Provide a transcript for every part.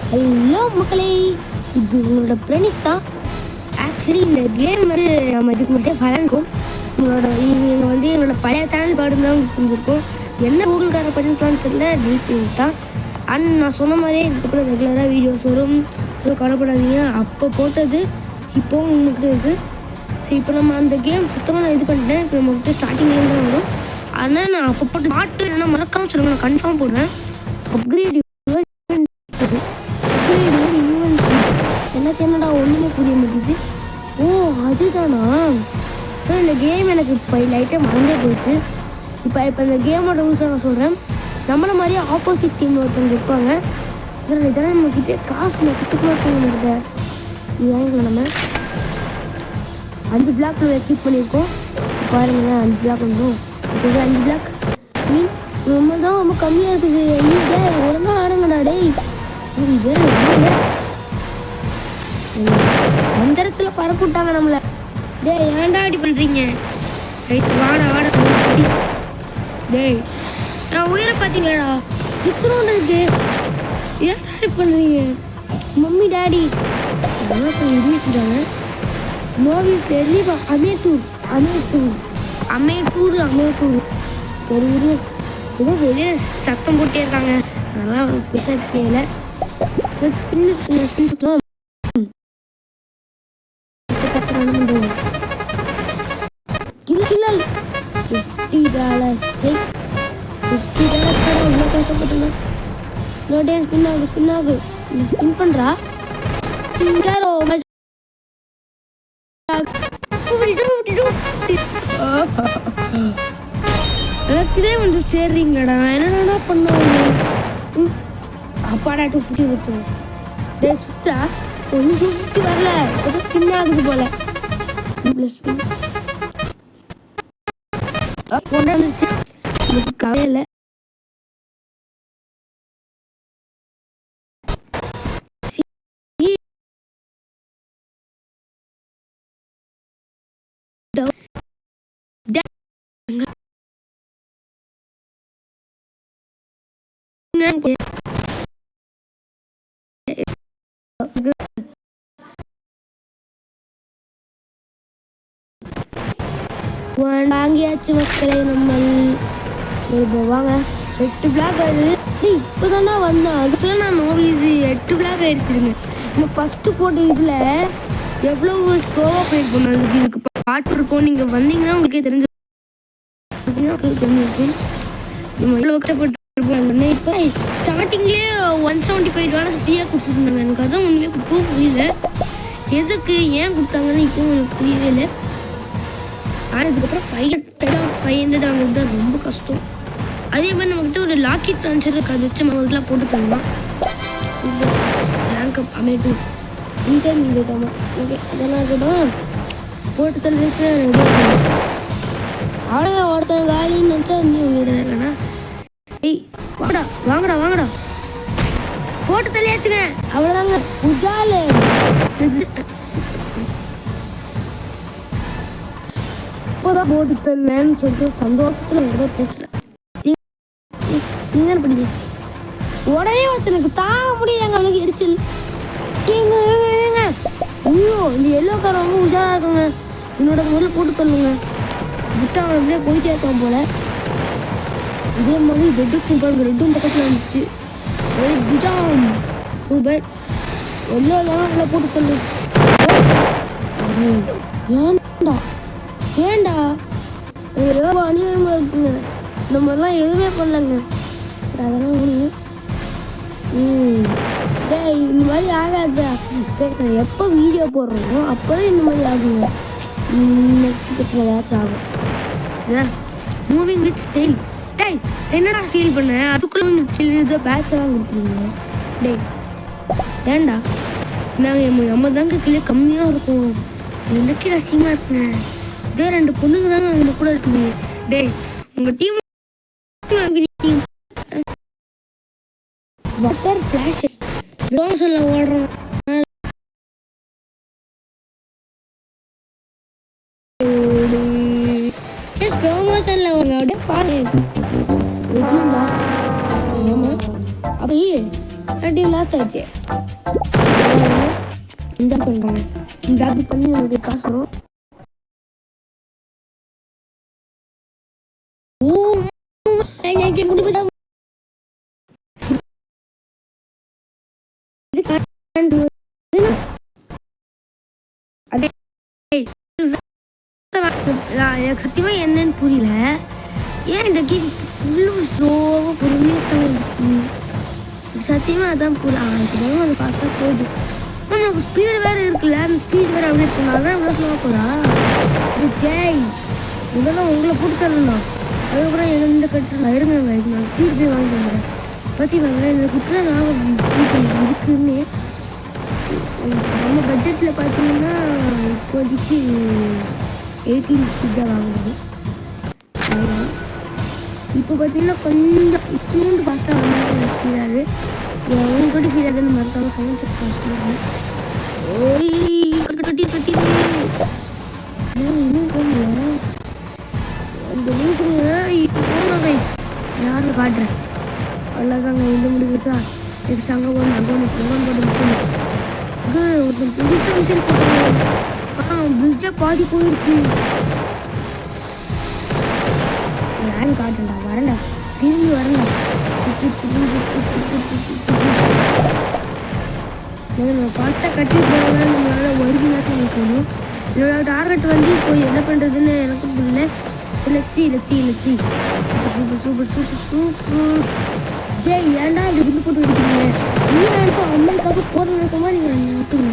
Hello மக்களே, இது உங்களோட பிரணித்தா. ஆக்சுவலி இந்த கேம் வந்து நம்ம இதுக்கு மட்டும் விளையாடுவோம். நீங்கள் வந்து என்னோட பழைய சேனல் பாடுதான் உங்களுக்கு புரிஞ்சிருக்கும். என்ன கூகுள்கார பண்ணிக்கலான்னு தெரியல, டெலிட் பண்ணிட்டா. அண்ட் நான் சொன்ன மாதிரியே இதுக்கப்புறம் ரெகுலராக வீடியோஸ் வரும். கவலைப்படாதீங்க, அப்போ போட்டது இப்போவும் உங்கள்கிட்ட இருக்குது. சரி, இப்போ நம்ம அந்த கேம் சுத்தமாக நான் இது பண்ணிட்டேன். இப்போ நம்மகிட்ட ஸ்டார்டிங்லேருந்து தான் வரும். ஆனால் நான் அப்போ போட்டு பாட்டு என்னென்னா மறக்காமல் சொல்லுங்கள், நான் கன்ஃபார்ம் போடுவேன். அப்கிரேட் எனக்கு என்னடா ஒன்றுமே புரிய மாட்டேங்குது. ஓ, அதுதானா? ஸோ இந்த கேம் எனக்கு இப்போ லைட்டாக மறந்தே போயிடுச்சு. இப்போ இந்த கேமோட ரூல்ஸை நான் சொல்கிறேன். நம்மளை மாதிரியே ஆப்போசிட் டீம் ஒருத்தவங்க இருப்பாங்க. இதெல்லாம் நம்மக்கிட்டே காசு கிச்சுக்குமா இருப்பாங்க. இதுதான் நம்ம 5 பிளாக் கீப் பண்ணியிருக்கோம். பாருங்களேன், 5 பிளாக் வந்துடும். 5 பிளாக் மீன் ரொம்ப தான் ரொம்ப கம்மியாக இருக்குது. நீங்கள் ஒழுங்காக ஆடுங்கடா டேய். அந்த இடத்துல பரப்பு விட்டாங்க நம்மளை. டேய், ஏன்டா அப்படி பண்ணுறீங்க? வாடா வாடா டேய், நான் உயிரை பார்த்தீங்களாடா, இத்தனோண்டு இருக்கு. ஏன்டா அப்படி பண்ணுறீங்க? மம்மி டாடி இருந்துட்டாங்க. மூவிஸ் டெல்லிவா அமேட்டூர். சரி இரு, ஏதோ வெளியே சத்தம் போட்டே இருக்காங்க. அதெல்லாம் பெருசாக தெரியல. ஸ்பின் பண்றா. எனக்குதே வந்து சேர்றீங்கடா, என்னடா பண்ணுவாங்க? அப்பாடா 250 வச்சு டே சுத்தா கொஞ்சம் 250 வரல, கொஞ்சம் ஸ்பின் ஆகுது போல. ஸ்பின் கொண்டாந்துச்சு, எனக்கு கவலை. வாங்கியாச்சு மக்களே. நம்ம வாங்க 8 பிளாக் ஆயிடுது. இப்போதானே வந்தேன், அதுக்குள்ள நான் நோவிஸு 8 பிளாக் ஆயிடுச்சுருங்க. நம்ம ஃபஸ்ட்டு போட்ட இதில் எவ்வளோ ஸ்லோவாக போயிருக்கோம். அதுக்கு இதுக்கு பாட்டு இருக்கும். நீங்கள் வந்தீங்கன்னா உங்களுக்கே தெரிஞ்சிருக்கும். நம்ம எவ்வளோ கஷ்டப்பட்டுருப்போம். இப்போ ஸ்டார்டிங்லேயே 175 ஃப்ரீயாக கொடுத்துருந்தாங்க. எனக்கு அதான் ஒன்றுமே இப்போ புரியல, எதுக்கு ஏன் கொடுத்தாங்கன்னு இப்போ எனக்கு புரியவே இல்லை. ஆனால் இதுக்கப்புறம் 500 வாங்குறது தான் ரொம்ப கஷ்டம். அதே மாதிரி நம்மக்கிட்ட ஒரு லாக்கி ட்ரான்ஸ்ஃபர் இருக்குது, அது வச்சு நம்ம இதெல்லாம் போட்டு தரலாம். ரேங்க் அப் அமைப்பு இன்டர்மீடியட். ஓகே, அதெல்லாம் கூட போட்டு தரதுக்கு அவ்வளோதான். ஒருத்தன் காலின்னு நினச்சா நீ உங்களோட இல்லைண்ணா. ஏய் வாங்கடா போட்டு தள்ளியாச்சுங்க. அவ்வளோதாங்க உஜாலே. இப்போதான் போட்டு தரலன்னு சொல்லிட்டு சந்தோஷத்துல எவ்வளோ பேசல. நீங்க படிங்க. உடனே ஒருத்தனுக்கு தாங்க முடியலங்க, அவனுக்கு எரிச்சல். ஐயோ, இந்த எல்லோ கார் ரொம்ப உஷாரா இருக்குங்க. என்னோட முதல்ல போட்டு தள்ளுங்க. விட்டா அவன் அப்படியே போயிட்டே இருக்கான் போல. இதே மாதிரி ரெட்டும் பக்கத்தில் வந்துச்சு. சூப்பர். எல்லாம் போட்டு தள்ளு. ஏண்டா ஏதோ அநியாயமா இருக்குங்க. நம்ம எல்லாம் எதுவுமே பண்ணலங்க. அதெல்லாம் ஒன்று இந்த மாதிரி ஆகாது. எப்போ வீடியோ போடுறோமோ அப்போதான் இந்த மாதிரி ஆகுங்க. ஏதாச்சும் ஆகும். Moving with style. டேய், என்னடா ஃபீல் பண்ண? அதுக்குள்ள பேட்ச் எல்லாம் கொடுத்துருங்க. டேய் ஏண்டா, நாங்கள் நம்ம தாங்க கீழே கம்மியாக இருக்கும். எனக்கே ரசியமாக இருக்குங்க. இதே 2 பொண்ணுங்க தாங்க நம்ம கூட இருக்குது. டேய், உங்கள் டீம் வாட்டர் ஃப்ளாஷஸ் சொல்ல ஓடுறோம். அப்படியே அப்படி லாஸ் ஆயிடுச்சு. இந்த பண்ணுறாங்க, இந்த ஆப் பண்ணி நமக்கு காசு வரும். எனக்கு சத்தியமா என்னன்னு புரியல. ஏன் இந்த கேம் இவ்வளோ ஸ்லோவாக பொறுமையாக இருக்கு? சத்தியமா அதான் புரியல. அதை பார்த்தா போகுது. நமக்கு ஸ்பீடு வேற இருக்குல்ல, அந்த ஸ்பீடு வேற அப்டேட் பண்ணாதான் இவ்வளோ ஸ்லோவாக போதா? ஜெய் இதெல்லாம் உங்களை போட்டு தரணும். அதுக்கப்புறம் எந்த கட்டுறா இருங்க, நான் ஸ்பீடு போய் வாங்கி தந்துடுறேன். பார்த்தீங்களா எனக்கு இப்போ தான் நான் ஸ்பீடு இருக்குன்னு. நம்ம பட்ஜெட்டில் பார்த்தீங்கன்னா இப்போதைக்கு 18 ஸ்பீட் தான் வாங்குறது. இப்போ பார்த்தீங்கன்னா கொஞ்சம் இத்தூண்டு ஃபாஸ்ட்டாக வந்தால் எனக்கு ஃபீலாது. உங்களோட ஃபீல் ஆகுதுன்னு மறக்காமல் கமெண்ட் செக்ஷன் சொல்லுங்கள். கட்டி இன்னும் போகல அந்த நியூஸுங்க. இப்போ போகலாம் கைஸ், யாரும் காட்டுறேன். அவ்வளோதாங்க, இந்த முடிஞ்சிச்சா. நெக்ஸ்ட் அங்கே போகணும், அங்கே ஒன்று ப்ரோக்ராம் போட்டு மிஷின் ஒருத்தன் புதுசாக மிஷின் போட்டாங்க. பிரிட்ஜாக பாதி போயிடுச்சு. யாரும் காட்டுறா, வரண்டா, திரும்பி வரண்டா. நம்ம ஃபாஸ்ட்டாக கட்டி போகிறதா நம்மளால வருதுன்னா சொல்லணும். என்னோட டார்கெட் வந்து இப்போ என்ன பண்ணுறதுன்னு எனக்கு புரியல. லட்சி சூப்பர் சூப்பர் சூப்பர் சூப்பர். ஏய் ஏன்டா இப்படி குண்டு போட்டு வெடிக்கிறீங்க? நீங்கள் நினைப்போம் அம்மனுக்காக போகிற நினைக்கமா நீங்கள் நினைப்பீங்க.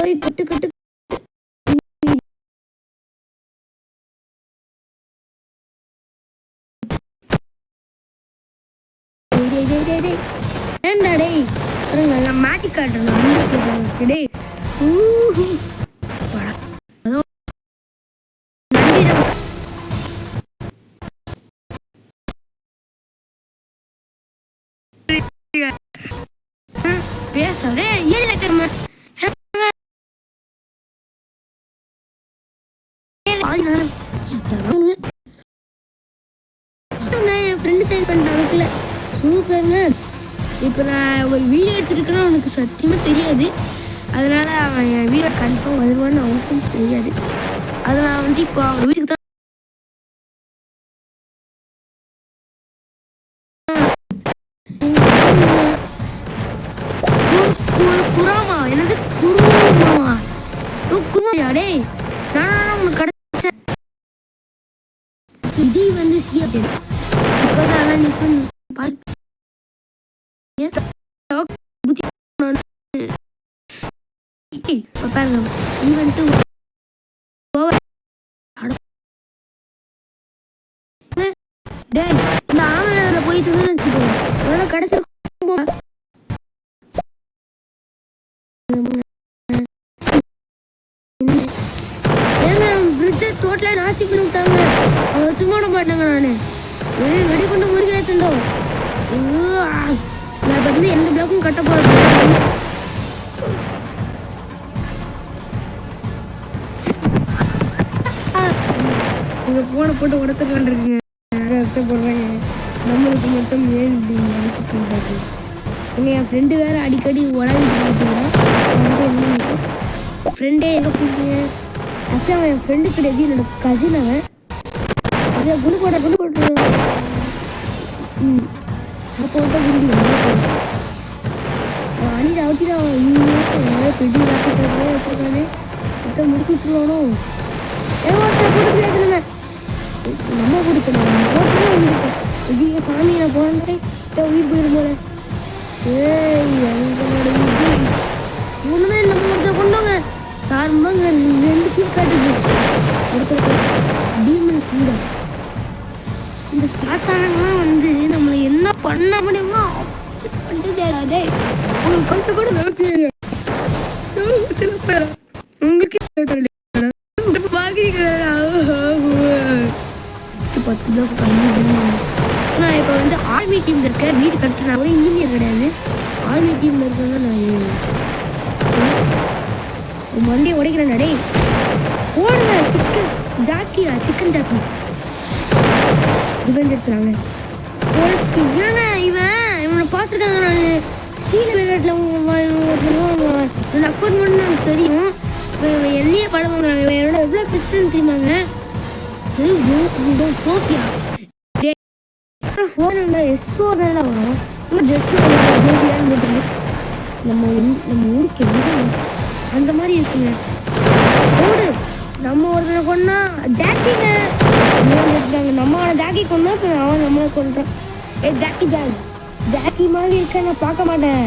ஓய் கட்டு கட்டு ஏண்டா டேய், நான் மாட்டி காட்டுறேன். டேய் ஸ்பேஸ் அப்படியே ஏன் லெட்டர்மா என் ஃப்ரெண்டு சைன் பண்ணுறாங்கல்ல, சூப்பருங்க. இப்போ நான் ஒரு வீடியோ எடுத்துருக்கேன்னா அவனுக்கு சத்தியமாக தெரியாது. அதனால அவன் என் வீடியோ கன்ஃபார்ம் வருவான்னு அவனுக்கும் தெரியாது. அதை நான் வந்து இப்போ அவன் வீட்டுக்கு தான் குராமா என்னது குருமாவா குருமாயா டேய், நான் உனக்கு கிடைச்ச இது வந்து சிஎப் இப்போதான் நியூஸ் பாருங்க. ஈவென்ட்டு டேய் இந்த ஆமையில போயிட்டு வச்சுக்கோ, அதனால கிடைச்சிருக்கும். ஏங்க பிரிட்ஜை டோட்டலாக நாசி பண்ணி விட்டாங்க. அவங்க சும்மா விட மாட்டாங்க. நான் வெடி கொண்டு முடிக்கிறேன். நான் வந்து எந்த பிளாக்கும் கட்ட போகிறது. உங்கள் ஃபோனை போட்டு உடச்சுக்கலான்ருக்குங்க. போடுறாங்க நம்மளுக்கு மட்டும் ஏன் இப்படி நினைச்சிட்டு என் ஃப்ரெண்டு வேறு அடிக்கடி உடம்பு ஃப்ரெண்டே எங்கே போட்டீங்க? ஆக்சுவலாக அவன் என் ஃப்ரெண்டு கிடையாது, என்னோட கசின். அவன் அதில் குண்டு போட்டு அப்போ வந்து குண்டு அணியில் அவுத்திதான் பெட்டி வச்சுருக்கானே ஒருத்தர் முடிச்சு விட்டுருவானோ. போட்டு நம்ம கொடுக்கணும் ஐயோ சாமி, நான் போனே உயிர் போயிடும் போல. ஒன்றுமே நம்ம ஒருத்தர் கொண்டோங்க சார்பாங்க 2 கீழ் காட்டுது. ஒருத்தர் டீமன் கீழே இந்த சாத்தானங்களாம் வந்து நம்மளை என்ன பண்ண முடியுமோ பண்ணிட்டு உங்களுக்கு கொண்டு கூட உங்களுக்கு 10 பிளாக் நான் இப்போ வந்து ஆர்மி டீமில் இருக்க. வீடு கட்டுறா கூட இன்ஜினியர் கிடையாது, ஆர்மி டீமில் இருக்கிறதா நான் மண்டியை உடைக்கிறேன். டேய் ஓடுங்க, சிக்கன் ஜாக்கி டிஃபென்ஸ் எடுத்துறாங்க. ஏங்க இவனை பார்த்துருக்காங்க. நான் சீன விளையாட்டில் அக்கௌண்ட் பண்ணு எனக்கு தெரியும். என்னையே படம் வாங்குறாங்க. என்னோட எவ்வளோ பெஸ்ட்னு தெரியுமாங்க? சோஃபியா ஃபோன் எஸ்ஓ தானே வரும். நம்ம ஊருக்கு என்ன அந்த மாதிரி இருக்குங்க. ஓடு நம்ம ஒருத்தனை கொண்டா ஜாக்கிங்க நம்ம அவனை ஜாக்கி கொண்டா அவன் நம்மளை கொண்டான். ஜாக்கி ஜாக்கி மாதிரி இருக்க நான் பார்க்க மாட்டேன்.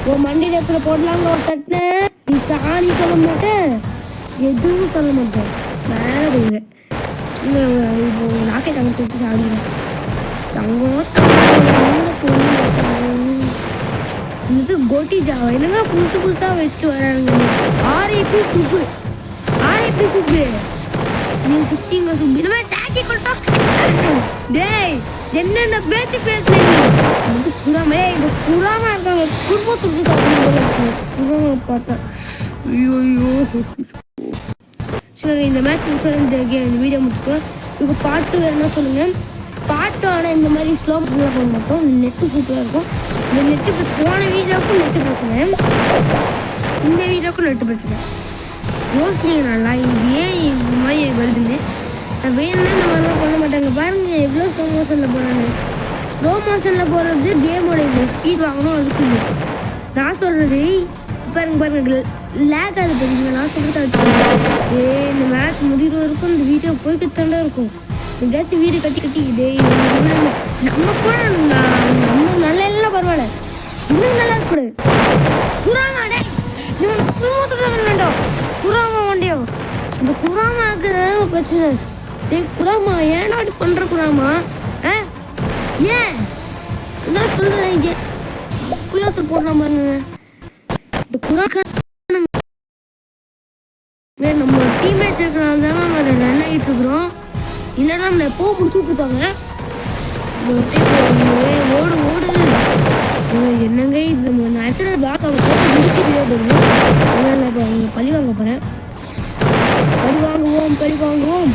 உன் மண்டி நேரத்தில் போடலாங்க ஒரு தட்டினேன். நீ சாணி சொல்ல மாட்டேன், எதுவும் சொல்ல மாட்டேன். மேலே போங்க இப்போ நாக்கை தங்கச்சி வச்சு சாடிங்க. தங்கம் இது கோட்டி ஜாவா என்னங்க புதுசு புதுசாக வச்சு வராங்க. ஆர்ஐபி சுப்பு நீ சுத்திங்க சுப்பு இந்த மாதிரி தாக்கி கொடுத்தா டேய் என்னென்ன பேச்சு பேசுறீங்க. புறாமே இந்த புறாமா இருக்காங்க குடும்பத்துக்கு புறாம பார்த்தா ஐயோ. சரி இந்த மேட்ச் முடிச்சா இந்த வீடியோ முடிச்சுக்கலாம். இதுக்கு பாட்டு வேணும்னா சொல்லுங்கள். பாட்டு ஆனால் இந்த மாதிரி ஸ்லோ மோஷனில் போக மாட்டோம். நெட்டு சூப்பராக இருக்கும். இந்த நெட்டு போன வீடியோவுக்கும் நெட்டு பிரச்சனை, இந்த வீடியோவுக்கும் நெட்டு பிரச்சனை. யோசிங்க நல்லா இது ஏன் இந்த மாதிரி வருதுன்னு. நான் வேணும்னா இந்த மாதிரிலாம் பண்ண மாட்டாங்க. பாருங்க எவ்வளோ ஸ்லோ மோஷனில் போகிறாங்க. ஸ்லோ மோஷனில் போகிறது கேமோட இது ஸ்பீட் வாங்கணும். அதுக்கு நான் சொல்கிறது பாருங்க லேக் ஆகுது பாருங்க. நான் சொல்கிறது இந்த மேட்ச் முடிகிற வரைக்கும் இந்த வீடியோ போய்க்கிட்டாண்டா இருக்கும். எப்படியாச்சும் வீடு கட்டிக்கிட்டே நம்ம கூட நம்ம நல்ல எல்லாம் பரவாயில்ல, இன்னும் நல்லா இருக்கக்கூடாது. குராமாடே வேண்டாம் குராமா வண்டியோ இந்த குராமா இருக்கிற பிரச்சனை. குராமா ஏன்னா அப்படி பண்ற குராமா ஏன் இதான் சொல்றேன். குள்ளத்தில் போடுற பாருங்க இந்த குரா நம்ம டீம்மேட்ஸ் இருக்கிறனால தான் நம்ம அதை ரன் ஆகிட்டு இருக்கிறோம். இல்லைன்னா நம்ம எப்போ முடிச்சு விட்டுருப்பாங்க. ஓடு என்னங்க இது நேச்சுரல் பேக் அவங்க பழி வாங்க போகிறேன். பழி வாங்குவோம்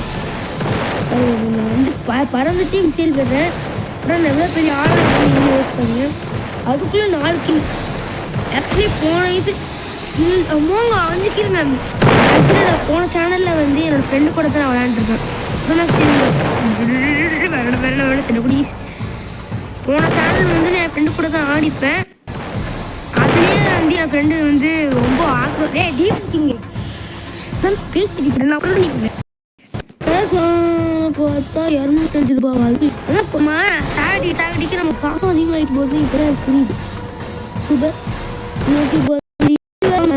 வந்து பறந்து டீம் சேல் பண்ணுறேன். அப்புறம் எவ்வளோ பெரிய ஆளாக யோசிப்பாங்க. அதுக்குள்ளே 4 கில் ஆக்சுவலி போன இது அமௌங்க 5 கில் மேம். ஆக்சுவலி நான் போன சேனலில் வந்து என்னோடய ஃப்ரெண்டு கூட தான் நான் விளையாண்டுருக்கேன். போன சேனல் வந்து நான் என் ஃப்ரெண்டு கூட தான் ஆடிப்பேன். அதுலேயே வந்து என் ஃப்ரெண்டு வந்து ரொம்ப ஆக்ரோஷம் டீப்பிங்க பேசிட்டு இருக்கிறேன். நான் அப்புறம் நிற்கிறேன் பார்த்தா 205 ரூபாய் ஆகுது. அதான் சாவடிக்கு நம்ம காசும் அதிகமாகிட்டு போகுது. இப்போ தான் புரியுது. சூப்பர் இப்போ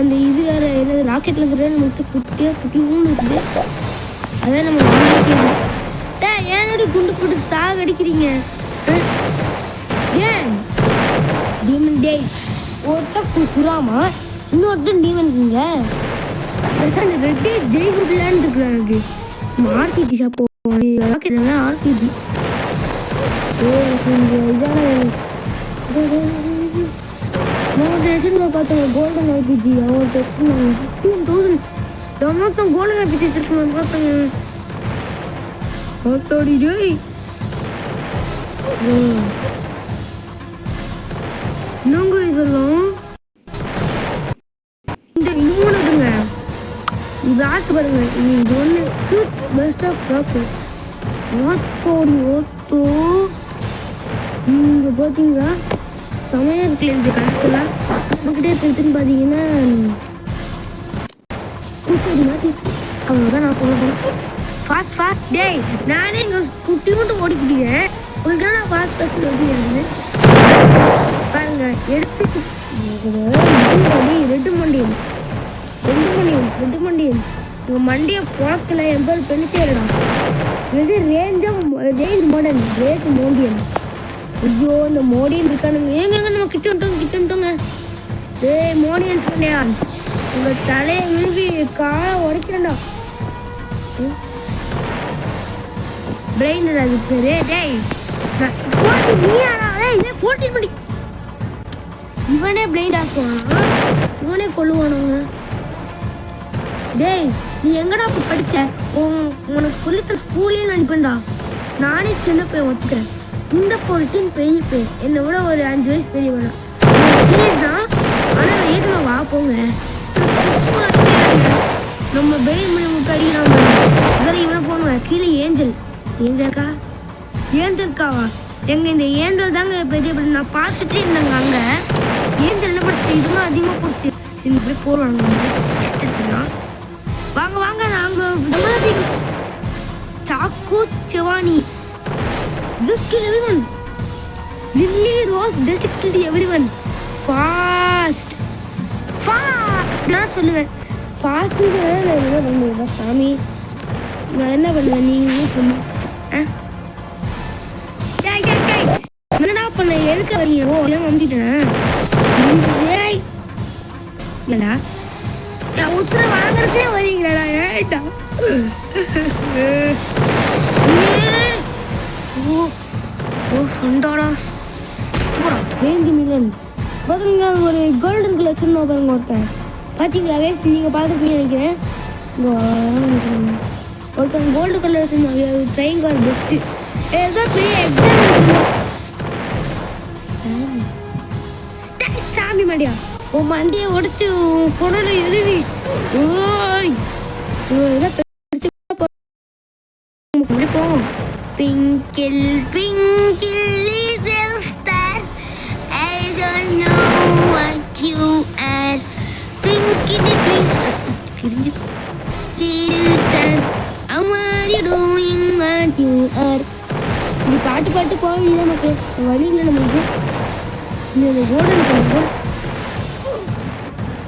அந்த இது வேறு ஏதாவது ராக்கெட்டில் இருக்கிற நமக்கு குட்டி ஊன்னு இருக்குது. அதான் நம்ம ஏன் குண்டு போட்டு சாகடிக்கிறீங்க? ஏன் டீமன் டே ஒருத்த குராமா இன்னொருத்த டீமன்ங்க ரெட்டே ஜெய் குட்லான்னு இருக்கிறாங்க. ஆர்பிஜி ஷாப் போவாங்க ஆர்பிஜி இதான பார்த்தோம். கோல்டன் ஆர்பிஜி அவன் 15,000 எவ்வளோத்தான் கோல்டன் ஆர்பிஜி வச்சிருக்கோம் பார்த்தாங்க. ஓத்தோடி டேய் என்னங்க இதெல்லாம் இந்த இன்னொன்னுங்க இது ஆட்டு பாருங்க. இது ஒன்று பெஸ்ட் ஆஃப் ப்ராப்பர்ஸ் ஓத்தோ நீங்கள் பார்த்தீங்களா செமையாக இருக்குல்ல. இந்த கணக்கெல்லாம் நம்மக்கிட்டே இருக்குன்னு பார்த்தீங்கன்னா மாற்றி அவ்வளோதான் நான் சொல்ல ஃபாஸ்ட் டேய் நானே இங்கே குட்டி மட்டும் ஓடிக்கிட்டீங்க. உங்களுக்கு நான் ஃபாஸ்ட் பஸ்ஸில் ஓடி இருந்து பாருங்க எடுத்து ரெண்டு மண்டியன்ஸ் உங்கள் மண்டியை புழக்கல என் பேர் பெண்ணிட்டேடா. இது ரேஞ்ச் மோடியன். ஐயோ இந்த மோடியன் இருக்கானுங்க. ஏங்க நம்ம கிட்ட வந்துட்டோங்க. டேய் மோடியன்ஸ் பண்ணியா உங்கள் தலையை விழுவி காலை உடைக்கிறேன்டா. பிரெயின் அது பேரு. டேய் இவனே பிளைண்ட் ஆக்குவானா? இவனே கொள்ளுவானுங்க. டேய் நீ எங்கடா இப்போ படிச்ச? உனக்கு சொல்லித்த ஸ்கூல்லேயே அனுப்பேன்டா. நானே சின்ன பையன் ஒத்துக்கிறேன். இந்த 14 பெரிய பையன் என்னை விட ஒரு 5 வயசு பெரிய வேணாம். போங்க. நம்ம பெயில் மணி முட்டை அடிக்கிறாங்க. இதில் இவனை போனுங்க. கீழே ஏஞ்சல்காவா எங்க இந்த ஏஞ்சல் தாங்க பெரிய நான் பார்த்துட்டே இருந்தாங்க. அங்கே ஏஞ்சல் என்ன படிச்சுட்டு இதுவும் அதிகமாக போச்சு. சரி இப்படி போடுவாங்க. ஜஸ்ட் எடுத்துக்கலாம். வாங்க வாங்க. நாங்கள் சாக்கு செவானி just kill everyone. Lily Rose just kill everyone. Fast. நான் சொல்லுவேன் ஃபாஸ்ட் சாமி. நான் என்ன பண்ணுவேன் நீங்களே சொல்லு. என்னடா பண்ண எதுக்கு வரீங்க? ஓ எல்லாம் வந்துட்டேன். என்னடா உசுர வாங்குறதே வரீங்களாடா? ஏட்டா சொண்டாடா மில்லன் பாருங்க. ஒரு கோல்டன் கலர் வச்சிருந்தோம் பாருங்க ஒருத்தன். பார்த்தீங்களா கைஸ்? நீங்கள் பார்த்துருப்பீங்க நினைக்கிறேன். ஒருத்தன் கோல்டு கலர் வச்சிருந்தாங்க. Trying car best. ஏதோ பெரிய எக்ஸாம் சாமி மண்டியா உன் மண்டியை உடச்சு பொருள் எழுதி போவோம். Twinkle, twinkle, little star, I don't know what you are. Twinkle, twinkle, little star, how are you doing what you are? நீ பாட்டு போகல நமக்கு வழி இல்லை. நமக்கு இந்த கோல்டன் கலர்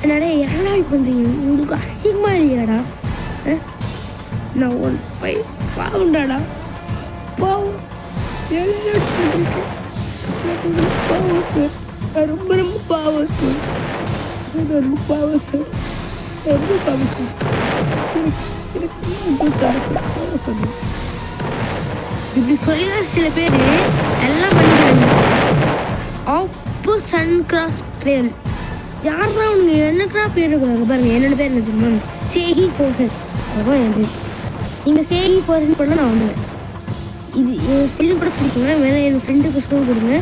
என்னடா ஏன்னா பண்ணுறீங்க? உங்களுக்கு அசிங்கமா இல்லையாடா? நான் ஒன் பாவுண்டாடா பாவம். ரொம்ப ரொம்ப பாவம் சார். ரொம்ப பாவம் சார். ரொம்ப பாவம் சார். இப்படி சொல்லிதான் சில பேர் எல்லாம் பண்ணிக்கிறாங்க. ஆப்பு சன்கிராஃப்ட் ட்ரெயில் யாருன்னா அவனுங்க என்னக்கா பேர் இருக்கிறாங்க பாருங்க. என்னோட பேர் என்ன தெரியுமா? சேகி போகல். அதான் என் பேர். நீங்கள் சேகி போகல்னு கூட நான் வந்துடுவேன். இது ஸ்பெல்லிங் கூட சொல்லிக்கோங்க. வேணா என் ஃப்ரெண்டுக்கு ஸ்டோர் கொடுங்க.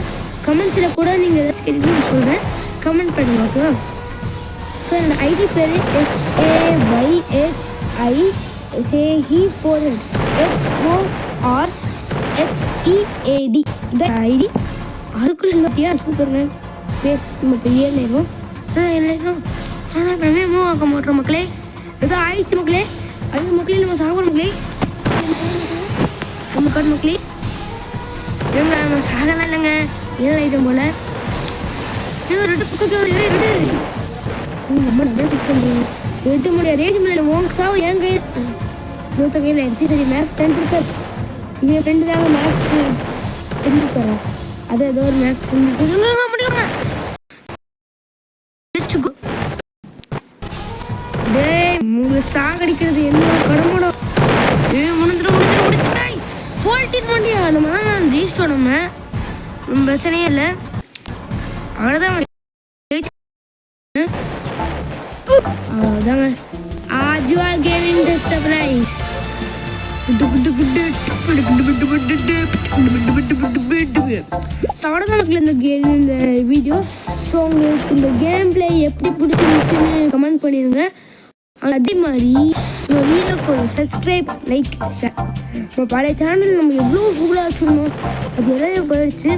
கமெண்ட்ஸில் கூட நீங்கள் ஏதாச்சும் கேட்டீங்கன்னு சொல்கிறேன். கமெண்ட் பண்ணுங்க ஓகேவா? ஸோ என்னோட ஐடி பேர் SAYHI சேஹி போகல் FORHEAD. இதான் ஐடி. அதுக்குள்ள இல்லையா சூப்பருங்க. பேஸ் நம்ம பெரிய நேரம் இல்லைன்னா ஆனால் நம்ம மூவ் ஆக்க மாட்டோம் மக்களே. ஏதோ ஆயிடுச்சு மக்களே. அது மக்களே நம்ம சாப்பிட்ற மக்களே. நம்ம காட்டு மக்களே. இல்லைங்க நம்ம சாகலாம் இல்லைங்க. ஏன் ஐட்டம் போல் ரெண்டு பக்கத்தில் நம்ம நல்லா பிக் பண்ணுறோம். எடுத்த முடியாது. ரேஜ் முடியல உங்க சாவு என் கையில் நூற்ற கையில் எடுத்து. சரி மேக்ஸ் 10 இருக்கார். இங்கே ஃப்ரெண்டு தாங்க மேக்ஸ் 10 இருக்காரா? அது ஏதோ ஒரு மேக்ஸ் முடியுங்க. உங்களுக்கு சாகடிக்கிறது என்ன கடம்படம்? முடிச்சுட்டாய் போல்ட்டின் வண்டியா? நம்ம ஜெயிச்சிட்டோம். நம்ம பிரச்சனையே இல்லை. அவ்வளோதாங்க. அவ்வளோதாங்க. You are giving the surprise. அவ்வளோதான் இந்த வீடியோ. ஸோ உங்களுக்கு இந்த கேம் பிளே எப்படி பிடிச்சிருந்துச்சுன்னு கமெண்ட் பண்ணிடுங்க. அதே மாதிரி நம்ம வீடியோக்கு ஒரு சப்ஸ்கிரைப் லைக் ஷேர். நம்ம பழைய சேனல் நம்ம எவ்வளோ சூப்பராக வச்சுருந்தோம். அது எல்லாமே போயிடுச்சு.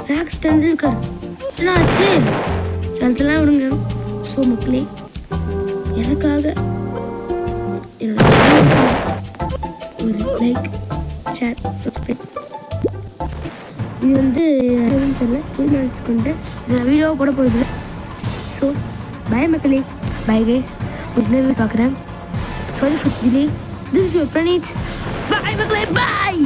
மேக்ஸ் டெண்டுல்கர் எல்லாம் ஆச்சு. சலத்தெல்லாம் விடுங்க. ஸோ மக்களே எனக்காக ஒரு லைக் ஷேர் சப்ஸ்கிரைப். இது தெரியல புது நினச்சிக்கொண்டு இந்த வீடியோவை போட போகுது. ஸோ பாய் மக்களே. Bye guys. ஒரு நேரம் பார்க்குறேன். Sorry for delay. This is your Praneeth. Bye மக்களே. பாய்.